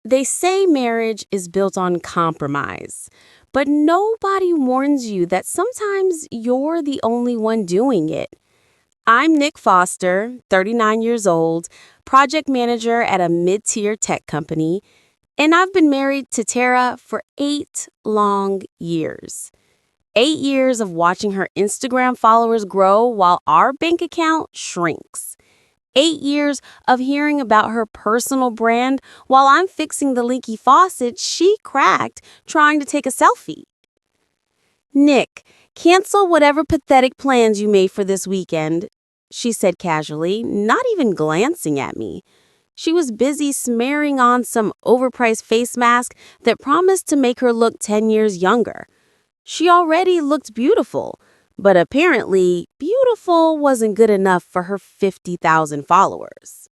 They say marriage is built on compromise, but nobody warns you that sometimes you're the only one doing it. I'm Nick Foster, 39 years old, project manager at a mid-tier tech company, and I've been married to Tara for 8 long years. 8 years of watching her Instagram followers grow while our bank account shrinks. 8 years of hearing about her personal brand while I'm fixing the leaky faucet she cracked trying to take a selfie. Nick, cancel whatever pathetic plans you made for this weekend, she said casually, not even glancing at me. She was busy smearing on some overpriced face mask that promised to make her look 10 years younger. She already looked beautiful, but apparently, beautiful wasn't good enough for her 50,000 followers.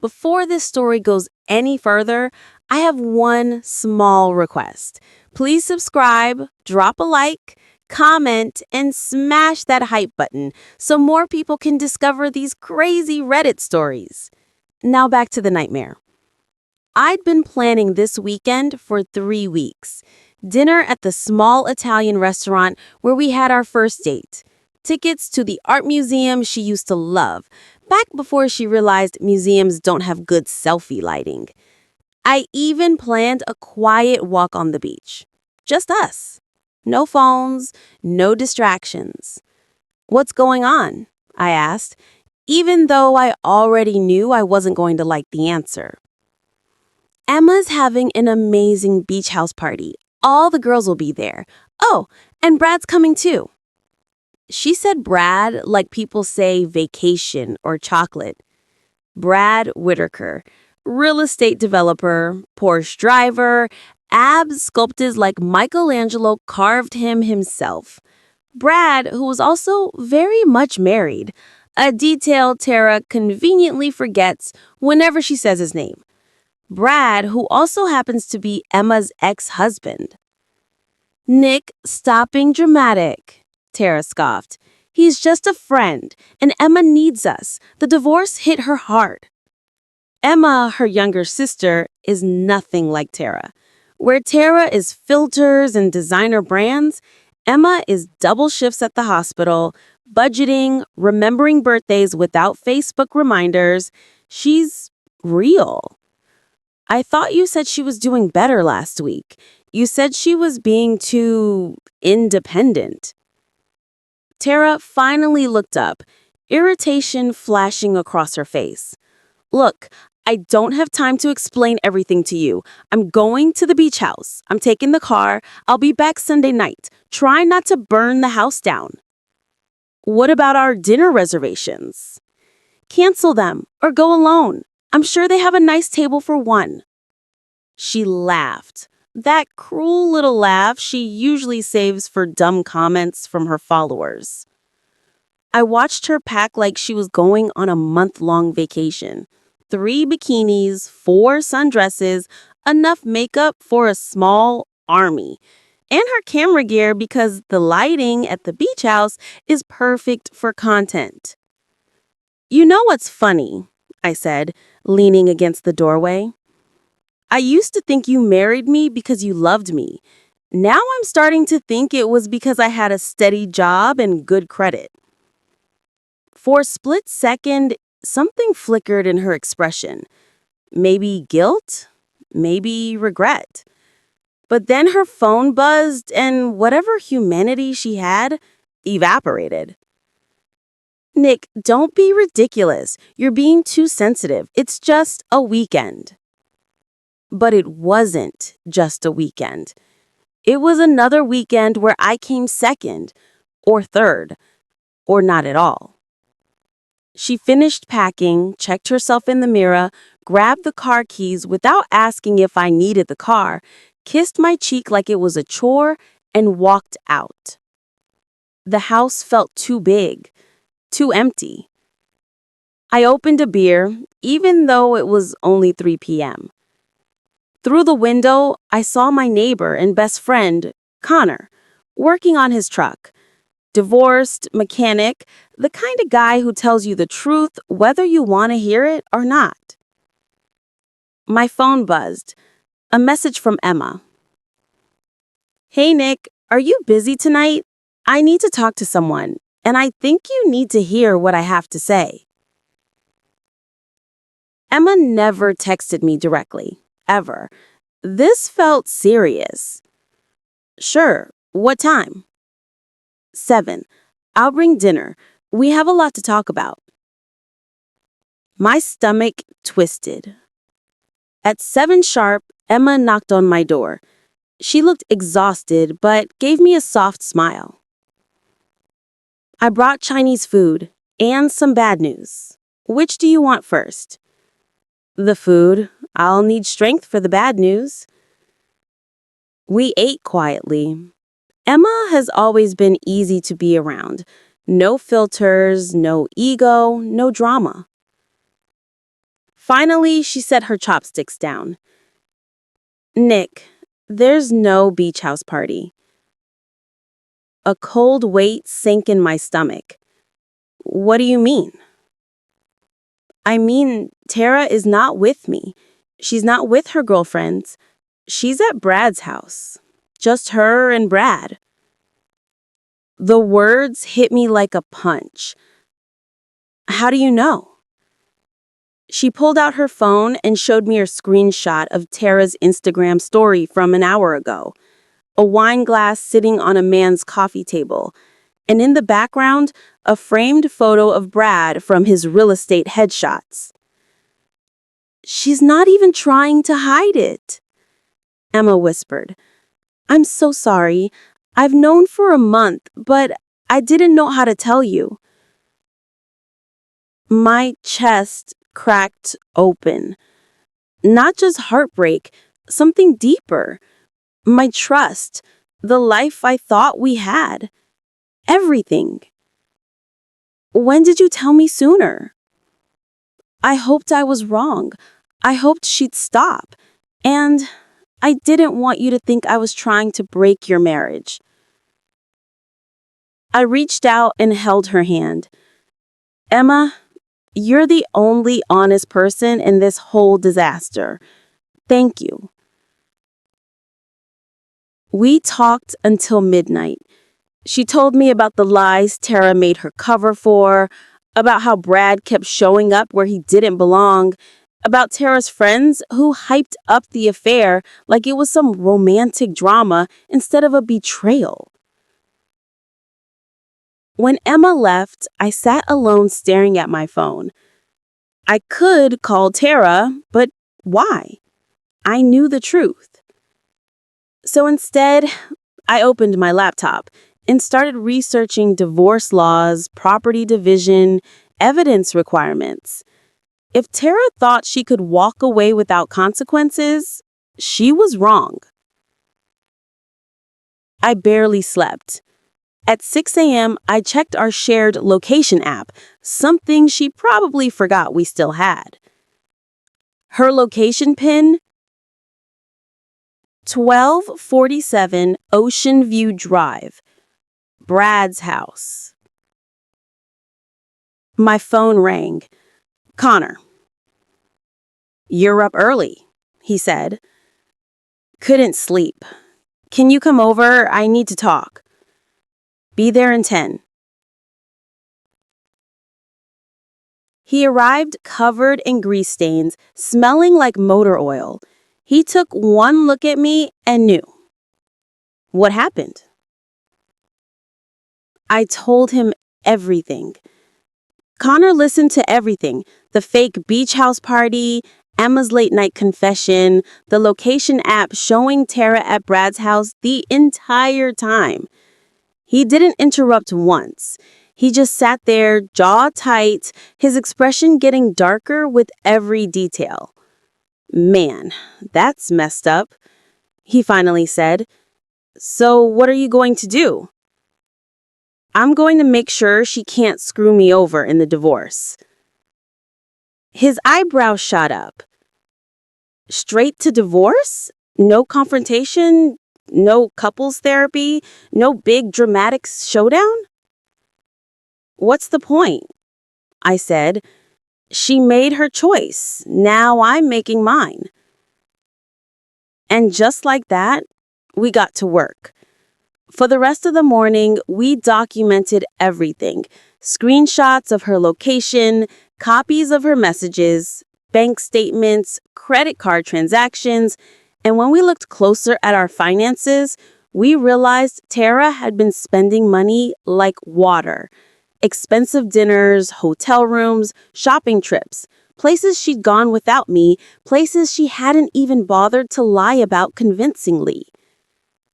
Before this story goes any further, I have one small request. Please subscribe, drop a like, comment, and smash that hype button so more people can discover these crazy Reddit stories. Now back to the nightmare. I'd been planning this weekend for 3 weeks. Dinner at the small Italian restaurant where we had our first date. Tickets to the art museum she used to love, back before she realized museums don't have good selfie lighting. I even planned a quiet walk on the beach. Just us. No phones, no distractions. "What's going on?" I asked, even though I already knew I wasn't going to like the answer. "Emma's having an amazing beach house party. All the girls will be there. Oh, and Brad's coming too." She said Brad like people say vacation or chocolate. Brad Whitaker, real estate developer, Porsche driver, abs sculpted like Michelangelo carved him himself. Brad, who was also very much married, a detail Tara conveniently forgets whenever she says his name. Brad, who also happens to be Emma's ex-husband. "Nick, stop being dramatic," Tara scoffed. "He's just a friend, and Emma needs us. The divorce hit her hard." Emma, her younger sister, is nothing like Tara. Where Tara is filters and designer brands, Emma is double shifts at the hospital, budgeting, remembering birthdays without Facebook reminders. She's real. "I thought you said she was doing better last week. You said she was being too independent." Tara finally looked up, irritation flashing across her face. "Look, I don't have time to explain everything to you. I'm going to the beach house. I'm taking the car. I'll be back Sunday night. Try not to burn the house down." "What about our dinner reservations?" "Cancel them or go alone. I'm sure they have a nice table for one." She laughed. That cruel little laugh she usually saves for dumb comments from her followers. I watched her pack like she was going on a month-long vacation. 3 bikinis, 4 sundresses, enough makeup for a small army. And her camera gear because the lighting at the beach house is perfect for content. "You know what's funny?" I said, leaning against the doorway. "I used to think you married me because you loved me. Now I'm starting to think it was because I had a steady job and good credit." For a split second, something flickered in her expression. Maybe guilt, maybe regret. But then her phone buzzed and whatever humanity she had evaporated. "Nick, don't be ridiculous. You're being too sensitive. It's just a weekend." But it wasn't just a weekend. It was another weekend where I came second, or third, or not at all. She finished packing, checked herself in the mirror, grabbed the car keys without asking if I needed the car, kissed my cheek like it was a chore, and walked out. The house felt too big, too empty. I opened a beer, even though it was only 3 p.m. Through the window, I saw my neighbor and best friend, Connor, working on his truck. Divorced, mechanic, the kind of guy who tells you the truth whether you want to hear it or not. My phone buzzed. A message from Emma. Hey Nick, are you busy tonight? I need to talk to someone, and I think you need to hear what I have to say. Emma never texted me directly, ever. This felt serious. Sure, what time? 7. I'll bring dinner. We have a lot to talk about. My stomach twisted. At 7 sharp, Emma knocked on my door. She looked exhausted, but gave me a soft smile. I brought Chinese food and some bad news. Which do you want first? The food. I'll need strength for the bad news. We ate quietly. Emma has always been easy to be around. No filters, no ego, no drama. Finally, she set her chopsticks down. Nick, there's no beach house party. A cold weight sank in my stomach. What do you mean? I mean, Tara is not with me. She's not with her girlfriends. She's at Brad's house. Just her and Brad. The words hit me like a punch. How do you know? She pulled out her phone and showed me a screenshot of Tara's Instagram story from an hour ago. A wine glass sitting on a man's coffee table, and in the background, a framed photo of Brad from his real estate headshots. She's not even trying to hide it, Emma whispered. I'm so sorry. I've known for a month, but I didn't know how to tell you. My chest cracked open. Not just heartbreak, something deeper. My trust, the life I thought we had. Everything. When did you tell me sooner? I hoped I was wrong. I hoped she'd stop. And I didn't want you to think I was trying to break your marriage. I reached out and held her hand. Emma, you're the only honest person in this whole disaster. Thank you. We talked until midnight. She told me about the lies Tara made her cover for, about how Brad kept showing up where he didn't belong, about Tara's friends who hyped up the affair like it was some romantic drama instead of a betrayal. When Emma left, I sat alone staring at my phone. I could call Tara, but why? I knew the truth. So instead, I opened my laptop and started researching divorce laws, property division, evidence requirements. If Tara thought she could walk away without consequences, she was wrong. I barely slept. At 6 a.m., I checked our shared location app, something she probably forgot we still had. Her location pin? 1247 Ocean View Drive, Brad's house. My phone rang. Connor. You're up early, he said. Couldn't sleep. Can you come over? I need to talk. Be there in 10. He arrived covered in grease stains, smelling like motor oil. He took one look at me and knew. What happened? I told him everything. Connor listened to everything. The fake beach house party, Emma's late night confession, the location app showing Tara at Brad's house the entire time. He didn't interrupt once. He just sat there, jaw tight, his expression getting darker with every detail. Man, that's messed up, he finally said. So what are you going to do? I'm going to make sure she can't screw me over in the divorce. His eyebrows shot up. Straight to divorce? No confrontation? No couples therapy? No big dramatic showdown? What's the point? I said. She made her choice. Now I'm making mine. And just like that, we got to work. For the rest of the morning, we documented everything: screenshots of her location, copies of her messages, bank statements, credit card transactions. And when we looked closer at our finances, we realized Tara had been spending money like water: expensive dinners, hotel rooms, shopping trips, places she'd gone without me, places she hadn't even bothered to lie about convincingly.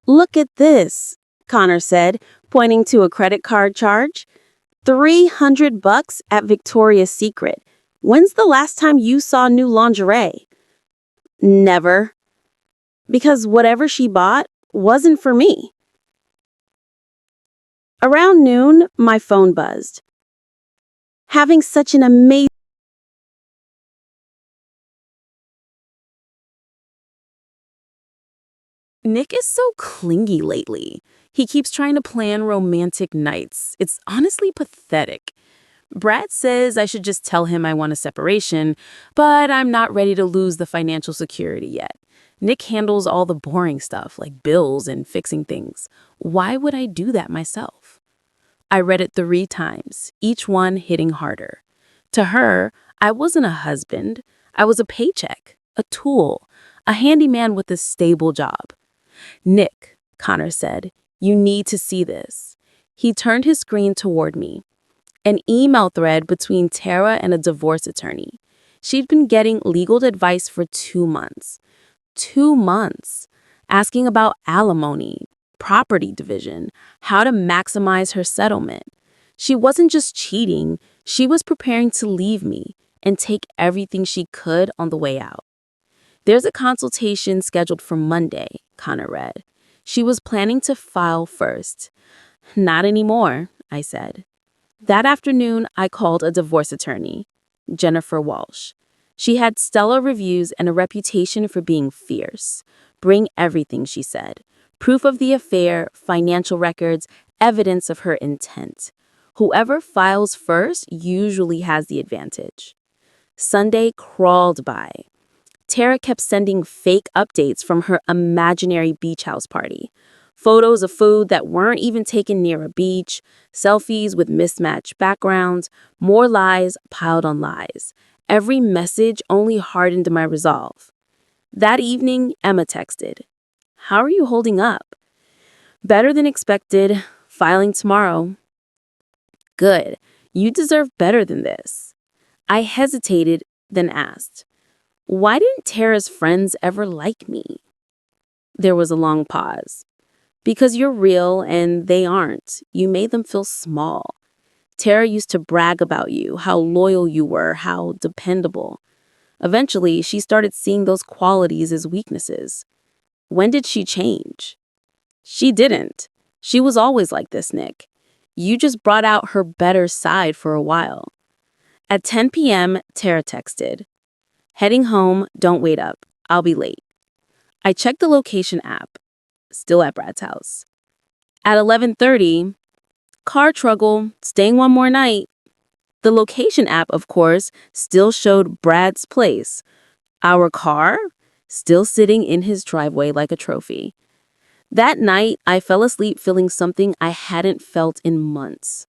"Look at this," Connor said, pointing to a credit card charge. $300 at Victoria's Secret. When's the last time you saw new lingerie? Never. Because whatever she bought wasn't for me. Around noon, my phone buzzed. Having such an amazing... Nick is so clingy lately. He keeps trying to plan romantic nights. It's honestly pathetic. Brad says I should just tell him I want a separation, but I'm not ready to lose the financial security yet. Nick handles all the boring stuff like bills and fixing things. Why would I do that myself? I read it 3 times, each one hitting harder. To her, I wasn't a husband. I was a paycheck, a tool, a handyman with a stable job. "Nick," Connor said, "you need to see this." He turned his screen toward me. An email thread between Tara and a divorce attorney. She'd been getting legal advice for 2 months. 2 months. Asking about alimony, property division, how to maximize her settlement. She wasn't just cheating, she was preparing to leave me and take everything she could on the way out. "There's a consultation scheduled for Monday," Connor read. She was planning to file first. "Not anymore," I said. That afternoon, I called a divorce attorney, Jennifer Walsh. She had stellar reviews and a reputation for being fierce. "Bring everything," she said. "Proof of the affair, financial records, evidence of her intent. Whoever files first usually has the advantage." Sunday crawled by. Tara kept sending fake updates from her imaginary beach house party. Photos of food that weren't even taken near a beach, selfies with mismatched backgrounds, more lies piled on lies. Every message only hardened my resolve. That evening, Emma texted, "How are you holding up?" "Better than expected. Filing tomorrow." "Good. You deserve better than this." I hesitated, then asked, "Why didn't Tara's friends ever like me?" There was a long pause. "Because you're real and they aren't. You made them feel small. Tara used to brag about you, how loyal you were, how dependable. Eventually, she started seeing those qualities as weaknesses. When did she change?" "She didn't. She was always like this, Nick. You just brought out her better side for a while." At 10 p.m., Tara texted, "Heading home, don't wait up. I'll be late." I checked the location app. Still at Brad's house. At 11:30, car trouble, staying one more night. The location app, of course, still showed Brad's place. Our car, still sitting in his driveway like a trophy. That night, I fell asleep feeling something I hadn't felt in months.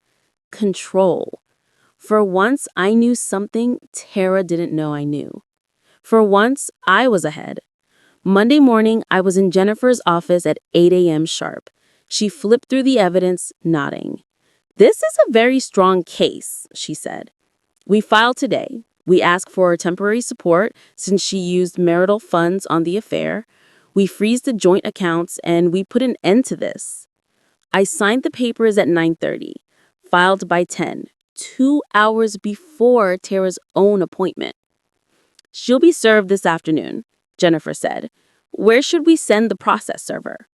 Control. For once, I knew something Tara didn't know I knew. For once, I was ahead. Monday morning, I was in Jennifer's office at 8 a.m. sharp. She flipped through the evidence, nodding. "This is a very strong case," she said. "We filed today. We asked for temporary support since she used marital funds on the affair. We freezed the joint accounts and we put an end to this." I signed the papers at 9:30, filed by 10, 2 hours before Tara's own appointment. "She'll be served this afternoon," Jennifer said. "Where should we send the process server?"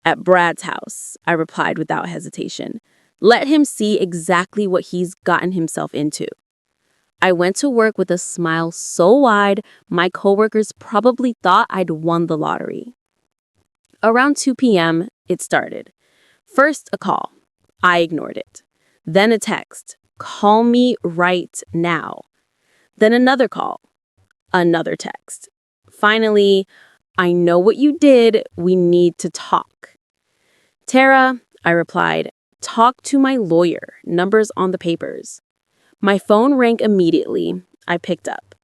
"At Brad's house," I replied without hesitation. "Let him see exactly what he's gotten himself into." I went to work with a smile so wide, my coworkers probably thought I'd won the lottery. Around 2 p.m., it started. First, a call. I ignored it. Then a text. "Call me right now." Then another call. Another text. Finally, I know what you did. We need to talk. Tara, I replied, talk to my lawyer. Numbers on the papers. My phone rang immediately. I picked up.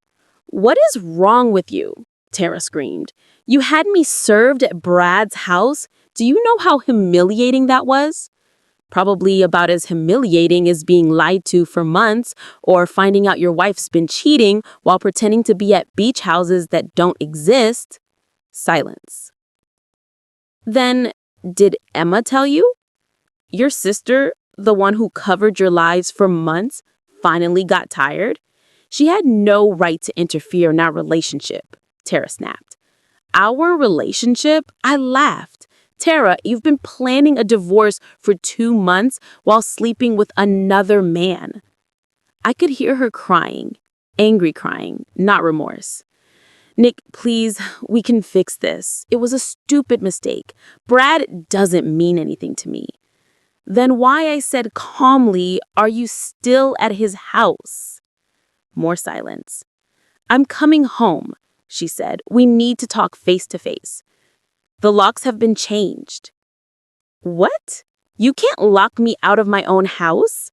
What is wrong with you? Tara screamed. You had me served at Brad's house? Do you know how humiliating that was? Probably about as humiliating as being lied to for months or finding out your wife's been cheating while pretending to be at beach houses that don't exist. Silence. Then, did Emma tell you? Your sister, the one who covered your lies for months, finally got tired? She had no right to interfere in our relationship, Tara snapped. Our relationship? I laughed. Tara, you've been planning a divorce for 2 months while sleeping with another man. I could hear her crying, angry crying, not remorse. Nick, please, we can fix this. It was a stupid mistake. Brad doesn't mean anything to me. Then why, I said calmly, are you still at his house? More silence. I'm coming home, she said. We need to talk face to face. The locks have been changed. What? You can't lock me out of my own house?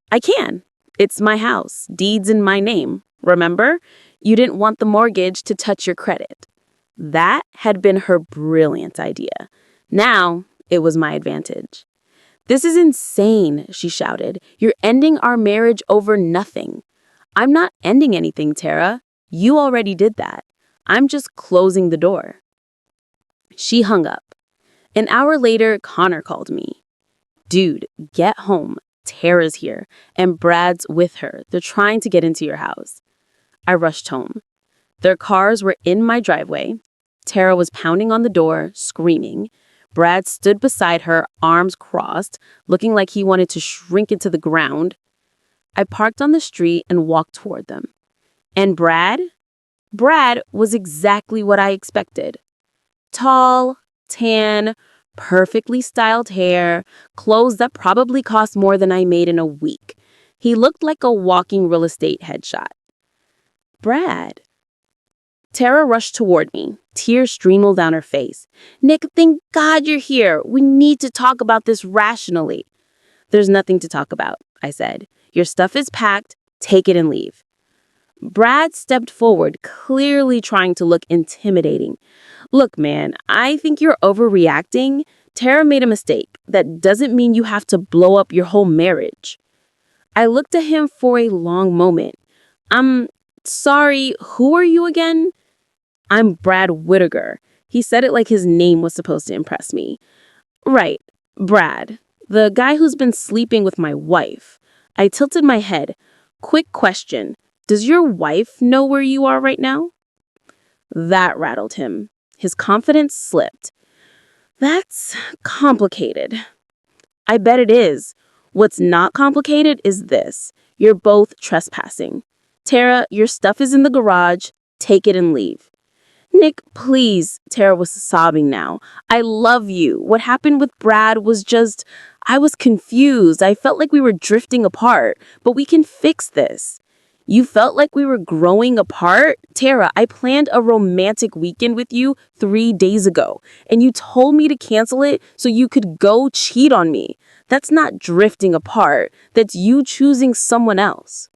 I can. It's my house. Deeds in my name. Remember? You didn't want the mortgage to touch your credit. That had been her brilliant idea. Now it was my advantage. This is insane, she shouted. You're ending our marriage over nothing. I'm not ending anything, Tara. You already did that. I'm just closing the door. She hung up. An hour later, Connor called me. Dude, get home. Tara's here, and Brad's with her. They're trying to get into your house. I rushed home. Their cars were in my driveway. Tara was pounding on the door, screaming. Brad stood beside her, arms crossed, looking like he wanted to shrink into the ground. I parked on the street and walked toward them. And Brad? Brad was exactly what I expected. Tall, tan, perfectly styled hair, clothes that probably cost more than I made in a week. He looked like a walking real estate headshot. Brad. Tara rushed toward me, tears streaming down her face. Nick, thank God you're here. We need to talk about this rationally. There's nothing to talk about, I said. Your stuff is packed. Take it and leave. Brad stepped forward, clearly trying to look intimidating. Look, man, I think you're overreacting. Tara made a mistake. That doesn't mean you have to blow up your whole marriage. I looked at him for a long moment. I'm sorry, who are you again? I'm Brad Whittaker. He said it like his name was supposed to impress me. Right, Brad, the guy who's been sleeping with my wife. I tilted my head. Quick question. Does your wife know where you are right now? That rattled him. His confidence slipped. That's complicated. I bet it is. What's not complicated is this. You're both trespassing. Tara, your stuff is in the garage. Take it and leave. Nick, please. Tara was sobbing now. I love you. What happened with Brad was just, I was confused. I felt like we were drifting apart, but we can fix this. You felt like we were growing apart? Tara, I planned a romantic weekend with you 3 days ago, and you told me to cancel it so you could go cheat on me. That's not drifting apart. That's you choosing someone else.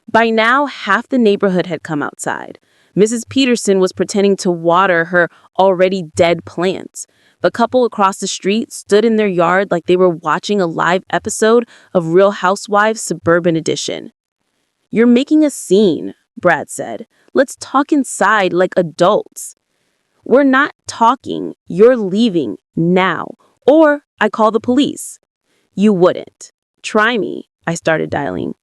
By now, half the neighborhood had come outside. Mrs. Peterson was pretending to water her already dead plants. The couple across the street stood in their yard like they were watching a live episode of Real Housewives Suburban Edition. You're making a scene, Brad said. Let's talk inside like adults. We're not talking. You're leaving now. Or I call the police. You wouldn't. Try me. I started dialing.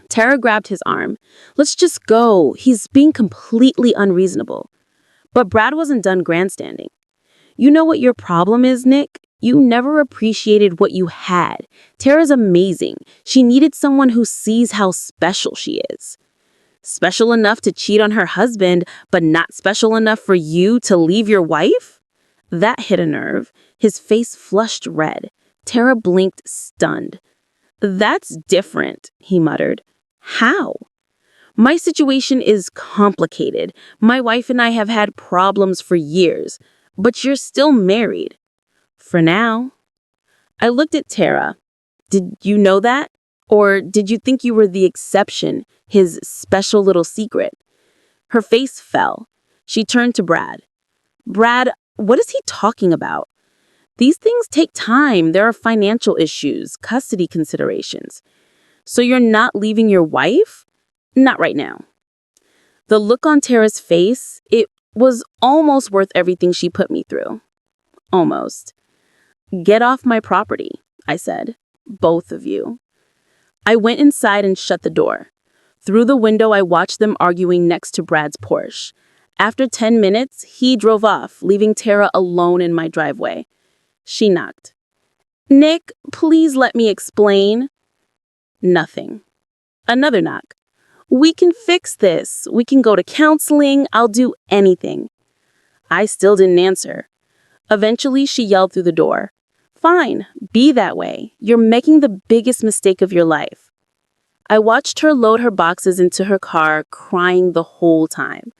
Tara grabbed his arm. Let's just go. He's being completely unreasonable. But Brad wasn't done grandstanding. You know what your problem is, Nick? You never appreciated what you had. Tara's amazing. She needed someone who sees how special she is. Special enough to cheat on her husband, but not special enough for you to leave your wife? That hit a nerve. His face flushed red. Tara blinked, stunned. That's different, he muttered. How? My situation is complicated. My wife and I have had problems for years, but you're still married. For now. I looked at Tara. Did you know that? Or did you think you were the exception, his special little secret? Her face fell. She turned to Brad. Brad, what is he talking about? These things take time. There are financial issues, custody considerations. So you're not leaving your wife? Not right now. The look on Tara's face, it was almost worth everything she put me through. Almost. Get off my property, I said. Both of you. I went inside and shut the door. Through the window, I watched them arguing next to Brad's Porsche. After 10 minutes, he drove off, leaving Tara alone in my driveway. She knocked. Nick, please let me explain. Nothing. Another knock. We can fix this. We can go to counseling. I'll do anything. I still didn't answer. Eventually, she yelled through the door. Fine, be that way. You're making the biggest mistake of your life. I watched her load her boxes into her car, crying the whole time.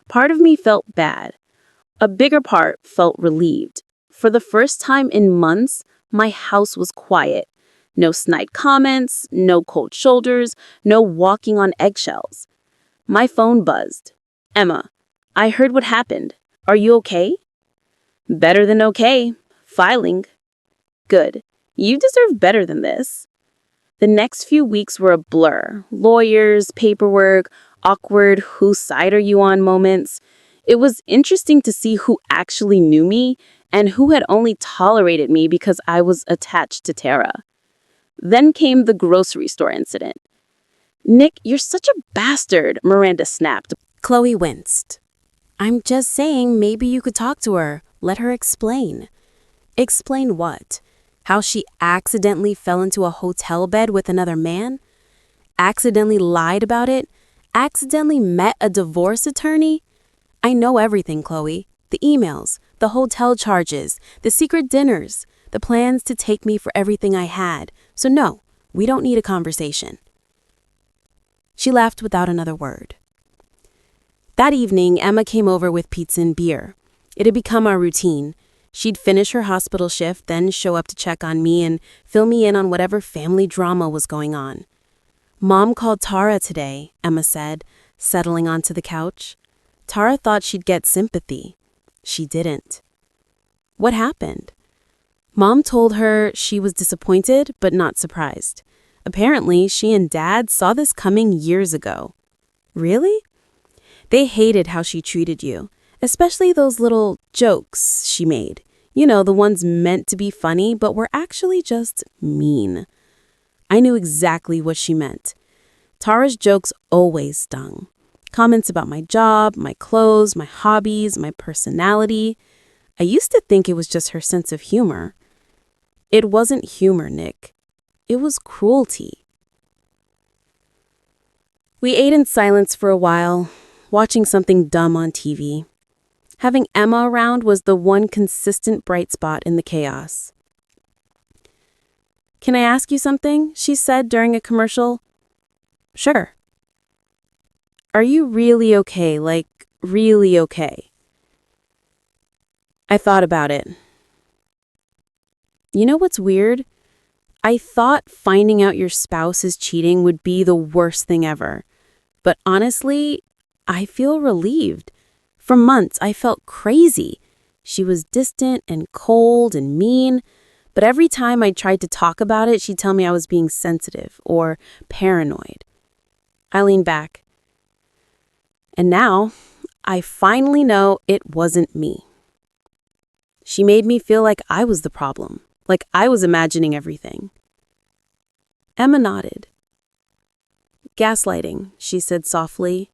Part of me felt bad. A bigger part felt relieved. For the first time in months, my house was quiet. No snide comments, no cold shoulders, no walking on eggshells. My phone buzzed. Emma, I heard what happened. Are you okay? Better than okay. Filing. Good. You deserve better than this. The next few weeks were a blur. Lawyers, paperwork, awkward whose side are you on moments. It was interesting to see who actually knew me and who had only tolerated me because I was attached to Tara. Then came the grocery store incident. Nick, you're such a bastard, Miranda snapped. Chloe winced. I'm just saying maybe you could talk to her. Let her explain. Explain what? How she accidentally fell into a hotel bed with another man? Accidentally lied about it? Accidentally met a divorce attorney? I know everything, Chloe. The emails, the hotel charges, the secret dinners, the plans to take me for everything I had. So no, we don't need a conversation. She laughed without another word. That evening, Emma came over with pizza and beer. It had become our routine. She'd finish her hospital shift, then show up to check on me and fill me in on whatever family drama was going on. Mom called Tara today, Emma said, settling onto the couch. Tara thought she'd get sympathy. She didn't. What happened? Mom told her she was disappointed but not surprised. Apparently, she and Dad saw this coming years ago. Really? They hated how she treated you, especially those little jokes she made. You know, the ones meant to be funny but were actually just mean. I knew exactly what she meant. Tara's jokes always stung. Comments about my job, my clothes, my hobbies, my personality. I used to think it was just her sense of humor. It wasn't humor, Nick. It was cruelty. We ate in silence for a while, watching something dumb on TV. Having Emma around was the one consistent bright spot in the chaos. Can I ask you something? She said during a commercial. Sure. Are you really okay? Like, really okay? I thought about it. You know what's weird? I thought finding out your spouse is cheating would be the worst thing ever. But honestly, I feel relieved. For months, I felt crazy. She was distant and cold and mean, but every time I tried to talk about it, she'd tell me I was being sensitive or paranoid. I leaned back. And now, I finally know it wasn't me. She made me feel like I was the problem, like I was imagining everything. Emma nodded. Gaslighting, she said softly.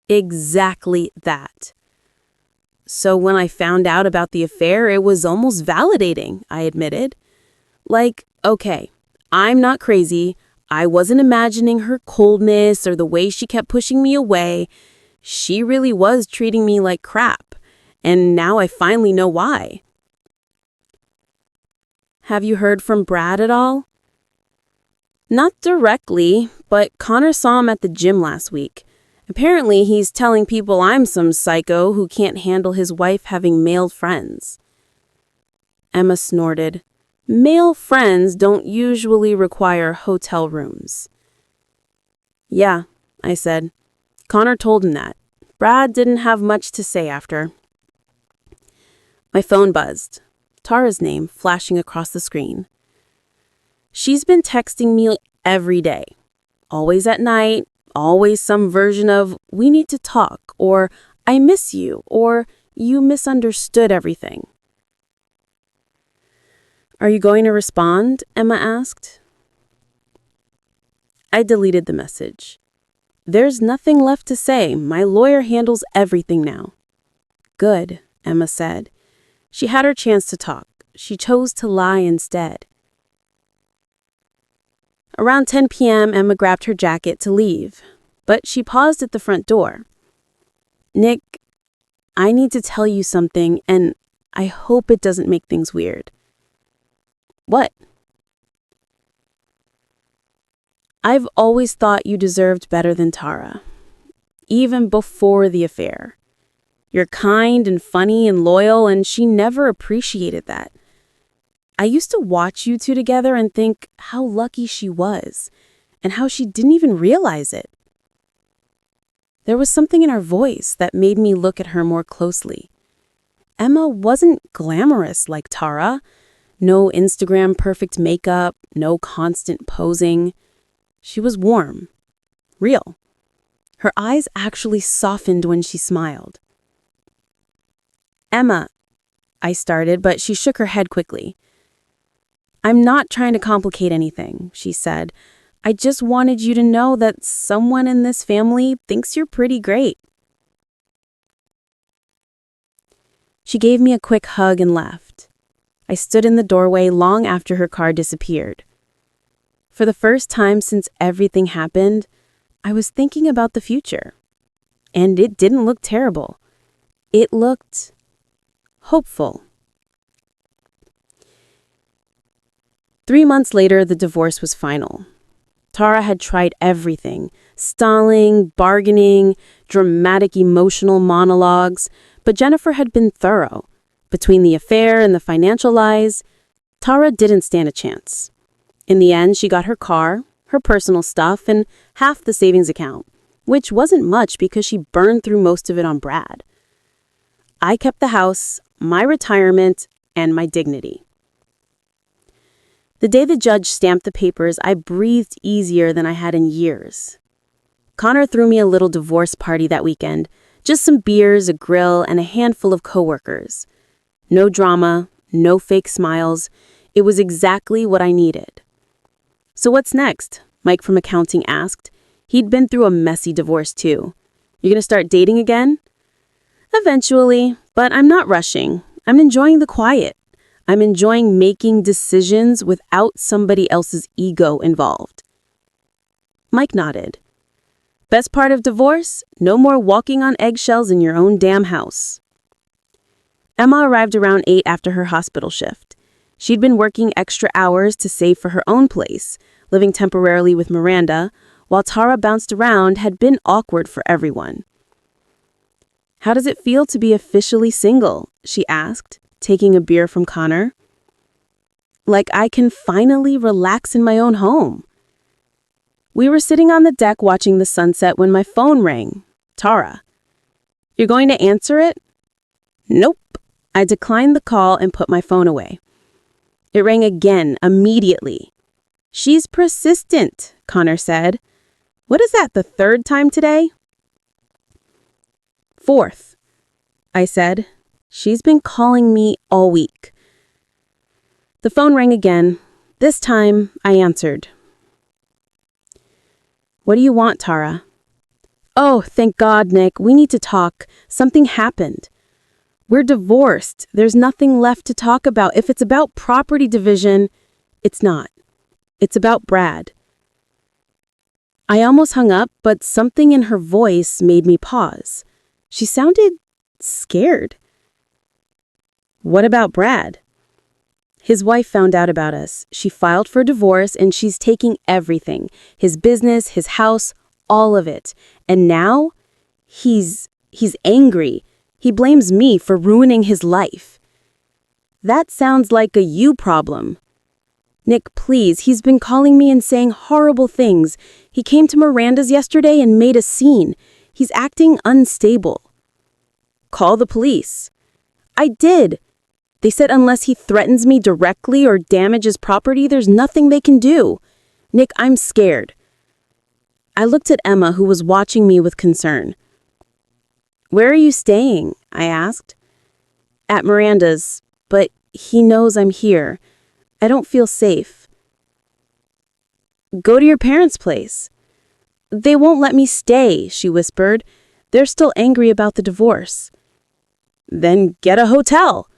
Exactly that. So when I found out about the affair, it was almost validating, I admitted. Like, okay, I'm not crazy. I wasn't imagining her coldness or the way she kept pushing me away. She really was treating me like crap. And now I finally know why. Have you heard from Brad at all? Not directly, but Connor saw him at the gym last week. Apparently, he's telling people I'm some psycho who can't handle his wife having male friends. Emma snorted. Male friends don't usually require hotel rooms. Yeah, I said. Connor told him that. Brad didn't have much to say after. My phone buzzed. Tara's name flashing across the screen. She's been texting me every day. Always at night, always some version of, we need to talk, or I miss you, or you misunderstood everything. Are you going to respond? Emma asked. I deleted the message. There's nothing left to say. My lawyer handles everything now. Good, Emma said. She had her chance to talk. She chose to lie instead. Around 10 p.m., Emma grabbed her jacket to leave, but she paused at the front door. Nick, I need to tell you something, and I hope it doesn't make things weird. What? I've always thought you deserved better than Tara, even before the affair. You're kind and funny and loyal, and she never appreciated that. I used to watch you two together and think how lucky she was, and how she didn't even realize it. There was something in her voice that made me look at her more closely. Emma wasn't glamorous like Tara. No Instagram perfect makeup, no constant posing. She was warm, real. Her eyes actually softened when she smiled. Emma, I started, but she shook her head quickly. I'm not trying to complicate anything, she said. I just wanted you to know that someone in this family thinks you're pretty great. She gave me a quick hug and left. I stood in the doorway long after her car disappeared. For the first time since everything happened, I was thinking about the future. And it didn't look terrible. It looked hopeful. 3 months later, the divorce was final. Tara had tried everything, stalling, bargaining, dramatic emotional monologues, but Jennifer had been thorough. Between the affair and the financial lies, Tara didn't stand a chance. In the end, she got her car, her personal stuff, and half the savings account, which wasn't much because she burned through most of it on Brad. I kept the house, my retirement, and my dignity. The day the judge stamped the papers, I breathed easier than I had in years. Connor threw me a little divorce party that weekend, just some beers, a grill, and a handful of coworkers. No drama, no fake smiles. It was exactly what I needed. So what's next? Mike from accounting asked. He'd been through a messy divorce too. You gonna start dating again? Eventually, but I'm not rushing. I'm enjoying the quiet. I'm enjoying making decisions without somebody else's ego involved. Mike nodded. Best part of divorce? No more walking on eggshells in your own damn house. Emma arrived around 8 after her hospital shift. She'd been working extra hours to save for her own place, living temporarily with Miranda, while Tara bounced around had been awkward for everyone. How does it feel to be officially single? She asked, taking a beer from Connor. Like I can finally relax in my own home. We were sitting on the deck watching the sunset when my phone rang. Tara. You're going to answer it? Nope. I declined the call and put my phone away. It rang again, immediately. She's persistent, Connor said. What is that, the 3rd time today? 4th, I said. She's been calling me all week. The phone rang again. This time, I answered. What do you want, Tara? Oh, thank God, Nick. We need to talk. Something happened. We're divorced. There's nothing left to talk about. If it's about property division, it's not. It's about Brad. I almost hung up, but something in her voice made me pause. She sounded scared. What about Brad? His wife found out about us. She filed for divorce and she's taking everything. His business, his house, all of it. And now He's angry. He blames me for ruining his life. That sounds like a you problem. Nick, please, he's been calling me and saying horrible things. He came to Miranda's yesterday and made a scene. He's acting unstable. Call the police. I did. They said unless he threatens me directly or damages property, there's nothing they can do. Nick, I'm scared. I looked at Emma, who was watching me with concern. Where are you staying? I asked. At Miranda's, but he knows I'm here. I don't feel safe. Go to your parents' place. They won't let me stay, she whispered. They're still angry about the divorce. Then get a hotel.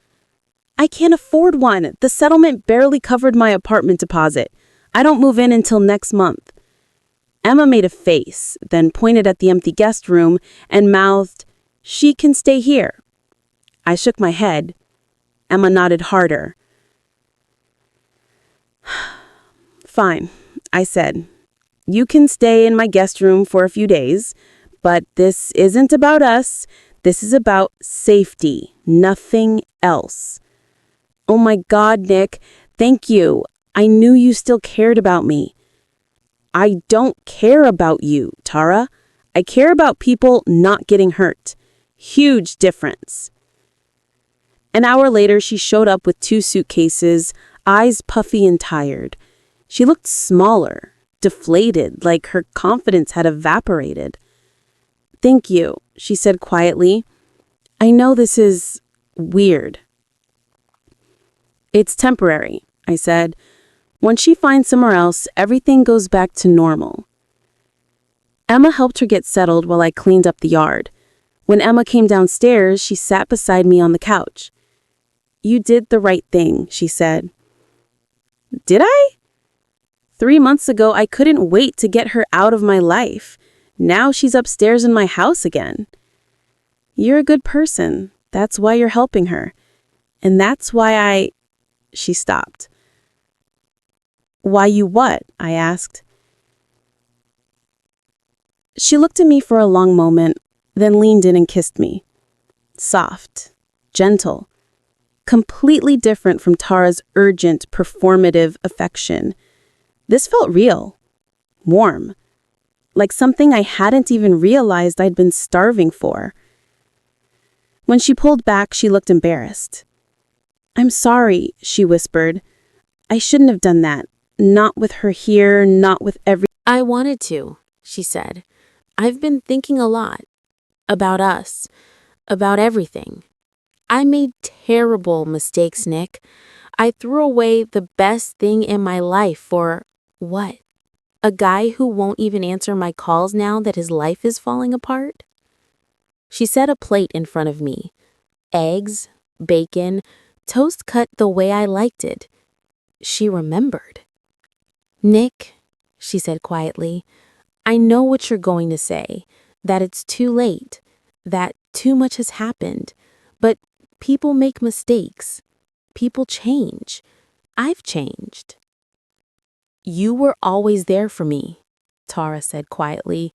I can't afford one. The settlement barely covered my apartment deposit. I don't move in until next month. Emma made a face, then pointed at the empty guest room and mouthed, She can stay here. I shook my head. Emma nodded harder. Fine, I said. You can stay in my guest room for a few days, but this isn't about us. This is about safety, nothing else. Oh my God, Nick, thank you. I knew you still cared about me. I don't care about you, Tara. I care about people not getting hurt. Huge difference. An hour later, she showed up with 2 suitcases, eyes puffy and tired. She looked smaller, deflated, like her confidence had evaporated. Thank you, she said quietly. I know this is weird. It's temporary, I said. Once she finds somewhere else, everything goes back to normal. Emma helped her get settled while I cleaned up the yard. When Emma came downstairs, she sat beside me on the couch. You did the right thing, she said. Did I? 3 months ago, I couldn't wait to get her out of my life. Now she's upstairs in my house again. You're a good person. That's why you're helping her. And that's why She stopped. Why you what? I asked. She looked at me for a long moment, then leaned in and kissed me. Soft, gentle, completely different from Tara's urgent, performative affection. This felt real, warm, like something I hadn't even realized I'd been starving for. When she pulled back, she looked embarrassed. I'm sorry, she whispered. I shouldn't have done that. Not with her here, not with every... I wanted to, she said. I've been thinking a lot. About us. About everything. I made terrible mistakes, Nick. I threw away the best thing in my life for... what? A guy who won't even answer my calls now that his life is falling apart? She set a plate in front of me. Eggs, bacon, toast cut the way I liked it. She remembered. Nick, she said quietly, I know what you're going to say, that it's too late, that too much has happened, but people make mistakes. People change. I've changed. You were always there for me, Tara said quietly.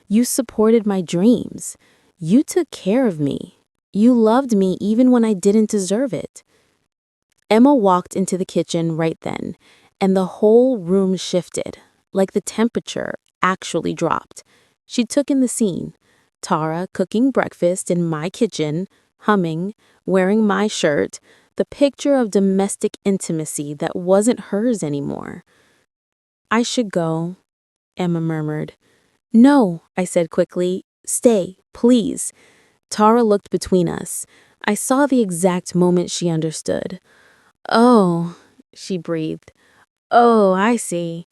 You supported my dreams. You took care of me. You loved me even when I didn't deserve it. Emma walked into the kitchen right then, and the whole room shifted, like the temperature actually dropped. She took in the scene. Tara cooking breakfast in my kitchen, humming, wearing my shirt, the picture of domestic intimacy that wasn't hers anymore. I should go, Emma murmured. No, I said quickly. Stay, please. Tara looked between us. I saw the exact moment she understood. Oh, she breathed. Oh, I see.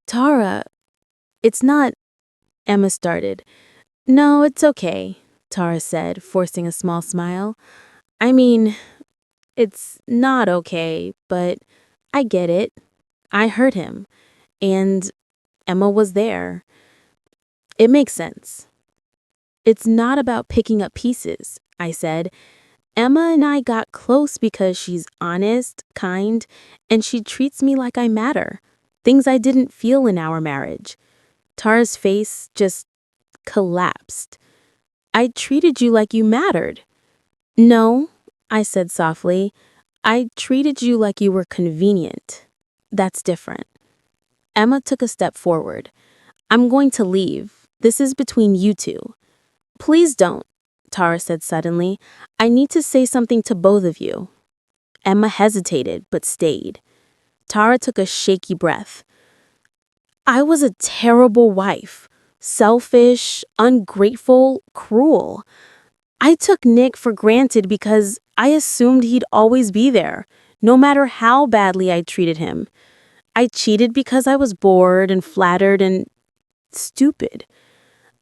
Tara, it's not... Emma started. No, it's okay, Tara said, forcing a small smile. I mean, it's not okay, but I get it. I hurt him, and Emma was there. It makes sense. It's not about picking up pieces, I said. Emma and I got close because she's honest, kind, and she treats me like I matter. Things I didn't feel in our marriage. Tara's face just collapsed. I treated you like you mattered. No, I said softly. I treated you like you were convenient. That's different. Emma took a step forward. I'm going to leave. This is between you two. Please don't, Tara said suddenly. I need to say something to both of you. Emma hesitated, but stayed. Tara took a shaky breath. I was a terrible wife. Selfish, ungrateful, cruel. I took Nick for granted because I assumed he'd always be there, no matter how badly I treated him. I cheated because I was bored and flattered and stupid.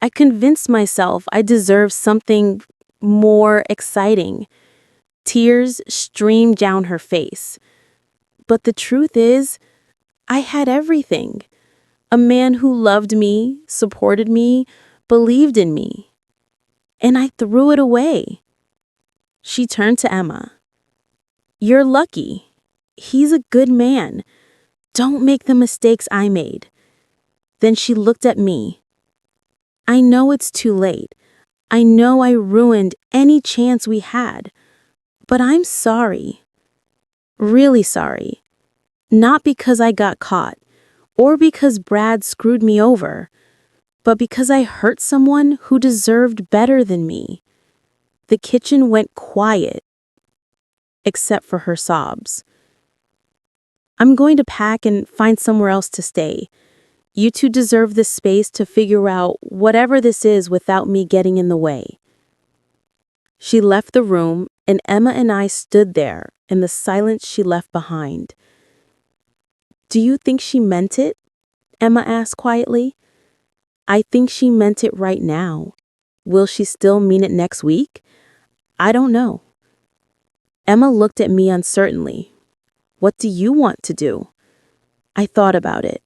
I convinced myself I deserved something more exciting. Tears streamed down her face. But the truth is, I had everything. A man who loved me, supported me, believed in me. And I threw it away. She turned to Emma. You're lucky. He's a good man. Don't make the mistakes I made. Then she looked at me. I know it's too late. I know I ruined any chance we had. But I'm sorry. Really sorry. Not because I got caught, or because Brad screwed me over, but because I hurt someone who deserved better than me. The kitchen went quiet, except for her sobs. I'm going to pack and find somewhere else to stay. You two deserve this space to figure out whatever this is without me getting in the way. She left the room, and Emma and I stood there in the silence she left behind. Do you think she meant it? Emma asked quietly. I think she meant it right now. Will she still mean it next week? I don't know. Emma looked at me uncertainly. What do you want to do? I thought about it.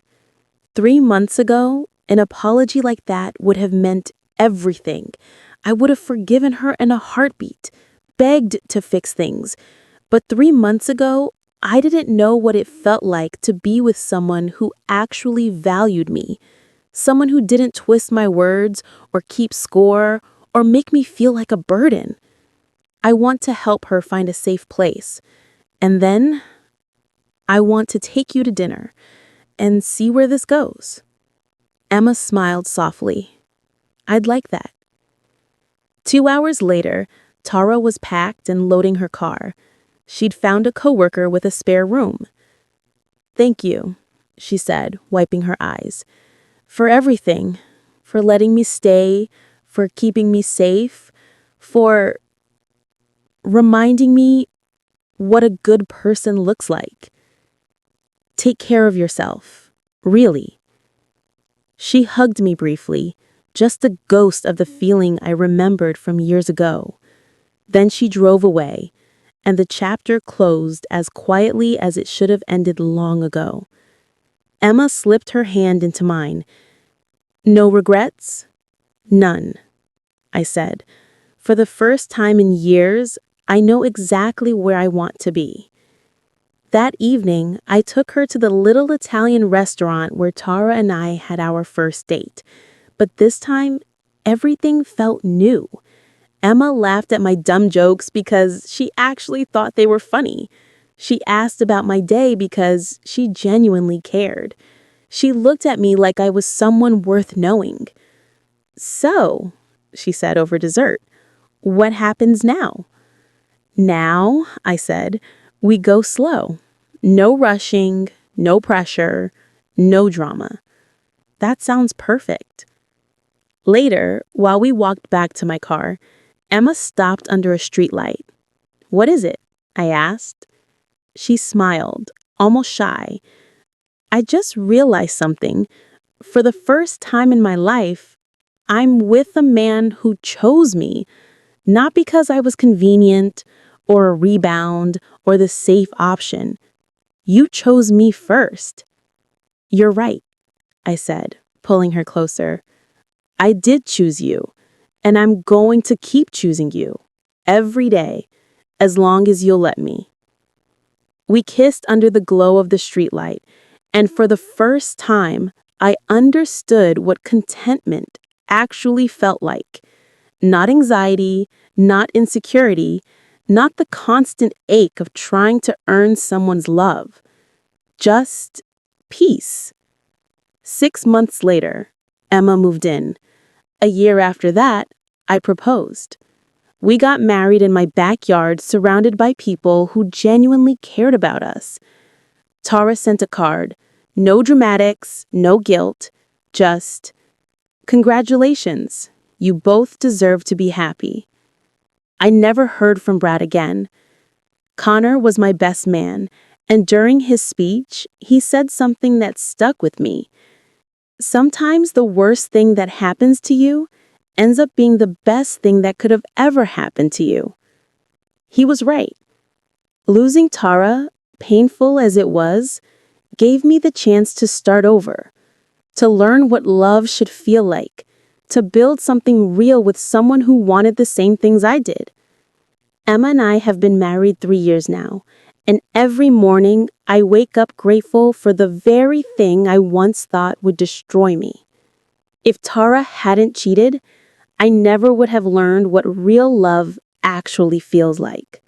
3 months ago, an apology like that would have meant everything. I would have forgiven her in a heartbeat, begged to fix things. But 3 months ago, I didn't know what it felt like to be with someone who actually valued me. Someone who didn't twist my words or keep score or make me feel like a burden. I want to help her find a safe place. And then I want to take you to dinner and see where this goes. Emma smiled softly. I'd like that. 2 hours later, Tara was packed and loading her car. She'd found a coworker with a spare room. Thank you, she said, wiping her eyes. For everything. For letting me stay. For keeping me safe. For reminding me what a good person looks like. Take care of yourself. Really. She hugged me briefly, just a ghost of the feeling I remembered from years ago. Then she drove away, and the chapter closed as quietly as it should have ended long ago. Emma slipped her hand into mine. No regrets? None, I said. For the first time in years, I know exactly where I want to be. That evening, I took her to the little Italian restaurant where Tara and I had our first date. But this time, everything felt new. Emma laughed at my dumb jokes because she actually thought they were funny. She asked about my day because she genuinely cared. She looked at me like I was someone worth knowing. So, she said over dessert, what happens now? Now, I said, we go slow. No rushing, no pressure, no drama. That sounds perfect. Later, while we walked back to my car, Emma stopped under a streetlight. What is it? I asked. She smiled, almost shy. I just realized something. For the first time in my life, I'm with a man who chose me, not because I was convenient or a rebound or the safe option. You chose me first. You're right, I said, pulling her closer. I did choose you, and I'm going to keep choosing you every day, as long as you'll let me. We kissed under the glow of the streetlight, and for the first time, I understood what contentment actually felt like. Not anxiety, not insecurity, not the constant ache of trying to earn someone's love. Just peace. 6 months later, Emma moved in. A year after that, I proposed. We got married in my backyard surrounded by people who genuinely cared about us. Tara sent a card. No dramatics, no guilt, just, "Congratulations, you both deserve to be happy." I never heard from Brad again. Connor was my best man, and during his speech, he said something that stuck with me. Sometimes the worst thing that happens to you ends up being the best thing that could have ever happened to you. He was right. Losing Tara, painful as it was, gave me the chance to start over, to learn what love should feel like, to build something real with someone who wanted the same things I did. Emma and I have been married 3 years now, and every morning I wake up grateful for the very thing I once thought would destroy me. If Tara hadn't cheated, I never would have learned what real love actually feels like.